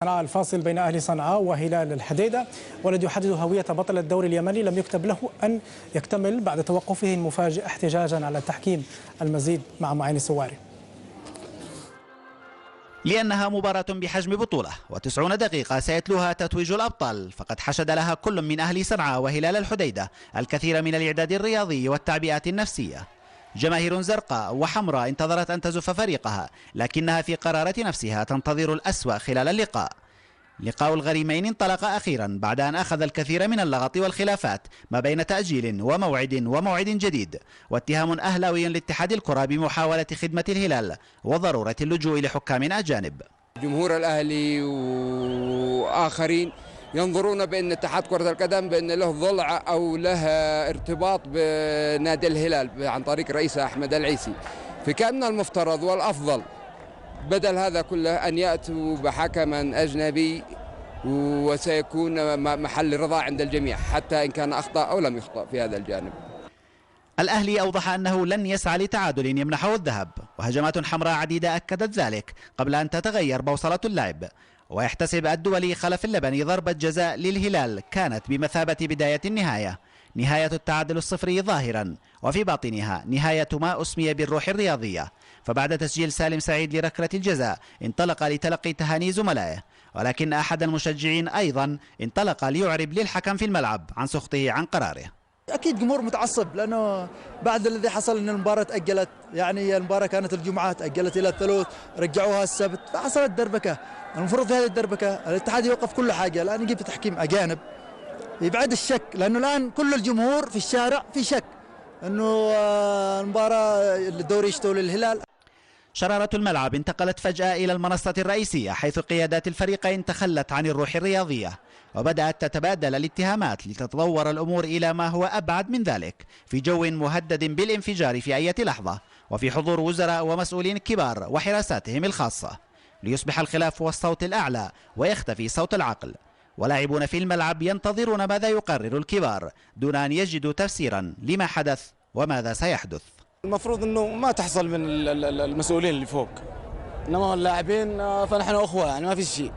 الفاصل بين أهل صنعاء وهلال الحديدة والذي يحدد هوية بطل الدوري اليمني لم يكتب له أن يكتمل بعد توقفه المفاجئ احتجاجا على التحكيم. المزيد مع معين السواري. لأنها مباراة بحجم بطولة و90 دقيقة سيتلوها تتويج الأبطال، فقد حشد لها كل من أهل صنعاء وهلال الحديدة الكثير من الإعداد الرياضي والتعبئات النفسية. جماهير زرقاء وحمراء انتظرت أن تزف فريقها، لكنها في قرارة نفسها تنتظر الأسوأ خلال اللقاء. لقاء الغريمين انطلق أخيرا بعد أن أخذ الكثير من اللغط والخلافات ما بين تأجيل وموعد جديد، واتهام أهلاوي لاتحاد الكرة بمحاولة خدمة الهلال وضرورة اللجوء لحكام أجانب. جمهور الأهلي وآخرين ينظرون بأن اتحاد كرة القدم بأن له ضلع أو له ارتباط بنادي الهلال عن طريق رئيسه أحمد العيسي، فكان المفترض والأفضل بدل هذا كله أن يأتوا بحكما أجنبي وسيكون محل رضا عند الجميع حتى إن كان أخطأ أو لم يخطأ في هذا الجانب. الأهلي أوضح أنه لن يسعى لتعادل يمنحه الذهب، وهجمات حمراء عديدة أكدت ذلك قبل أن تتغير بوصلة اللعب. ويحتسب الدولي خلف اللبني ضربة جزاء للهلال كانت بمثابة بداية النهاية، نهاية التعادل الصفري ظاهرا وفي باطنها نهاية ما أسمي بالروح الرياضية. فبعد تسجيل سالم سعيد لركلة الجزاء انطلق لتلقي تهاني زملائه، ولكن أحد المشجعين أيضا انطلق ليعرب للحكم في الملعب عن سخطه عن قراره. أكيد جمهور متعصب، لأنه بعد الذي حصل أن المباراة تأجلت، يعني المباراة كانت الجمعة تأجلت إلى الثلاث، رجعوها السبت، فحصلت دربكة. المفروض في هذه الدربكة الاتحاد يوقف كل حاجة، الآن يجيب تحكيم أجانب يبعد الشك، لأنه الآن كل الجمهور في الشارع في شك أنه المباراة الدوري يشتغل للهلال. شرارة الملعب انتقلت فجأة إلى المنصة الرئيسية، حيث قيادات الفريقين تخلت عن الروح الرياضية، وبدأت تتبادل الاتهامات لتتطور الأمور إلى ما هو أبعد من ذلك في جو مهدد بالانفجار في أي لحظة، وفي حضور وزراء ومسؤولين كبار وحراساتهم الخاصة، ليصبح الخلاف هو الصوت الأعلى ويختفي صوت العقل. ولاعبون في الملعب ينتظرون ماذا يقرر الكبار دون أن يجدوا تفسيرا لما حدث وماذا سيحدث. المفروض أنه ما تحصل من المسؤولين اللي فوق، إنما اللاعبين فنحن أخوة، يعني ما في شيء.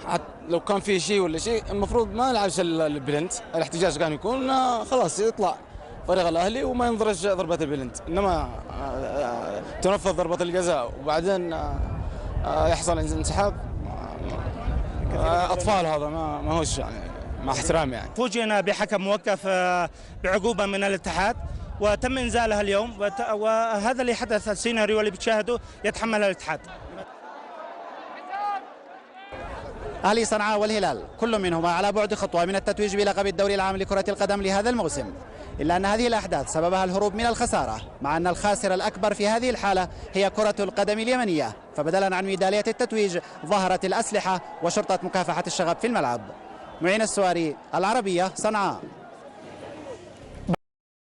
حتى لو كان في شيء ولا شيء المفروض ما نلعبش البلنت، الاحتجاج كان يكون خلاص يطلع فريق الأهلي وما ينضرج ضربة البلنت، إنما تنفذ ضربة الجزاء وبعدين يحصل انسحاب. أطفال هذا ما هوش يعني مع احترامي. يعني فوجئنا بحكم موقف بعقوبة من الاتحاد وتم إنزالها اليوم، وهذا اللي حدث، السيناريو اللي بتشاهده يتحملها الاتحاد. أهلي صنعاء والهلال كل منهما على بعد خطوة من التتويج بلقب الدوري العام لكرة القدم لهذا الموسم، إلا أن هذه الأحداث سببها الهروب من الخسارة، مع أن الخاسر الأكبر في هذه الحالة هي كرة القدم اليمنية، فبدلا عن ميدالية التتويج ظهرت الأسلحة وشرطة مكافحة الشغب في الملعب. معين السواري، العربية، صنعاء.